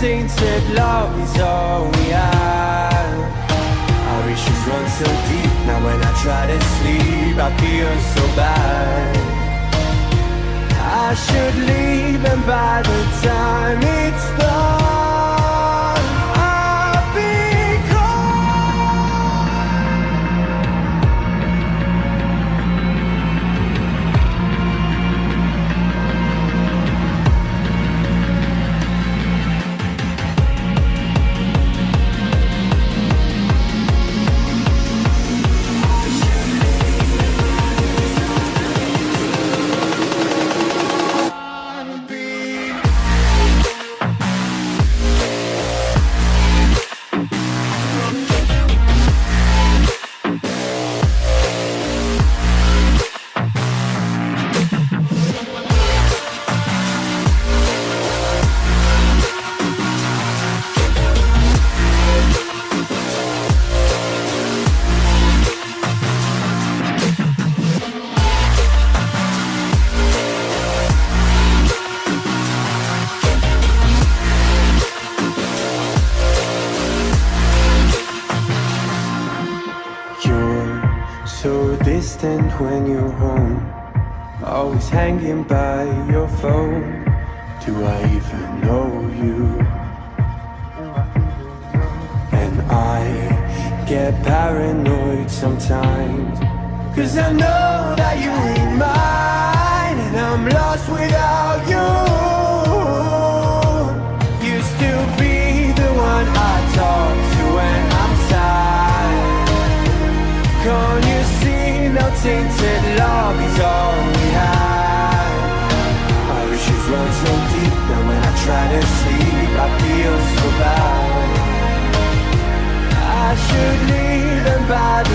tainted love is all we have. Our issues run so deep. Now when I try to sleep, I feel so bad. I should leave, and by the time it's done, I'll be gone. So distant when you're home, always hanging by your phone. Do I even know you? And I get paranoid sometimes, 'cause I know that you ain't mine, and I'm lost without you. Used to be the one I talk to when I'm sad. Can't you see, no tainted love is all we have. Our issues run so deep. Now when I try to sleep, I feel so bad. I should leave, and by the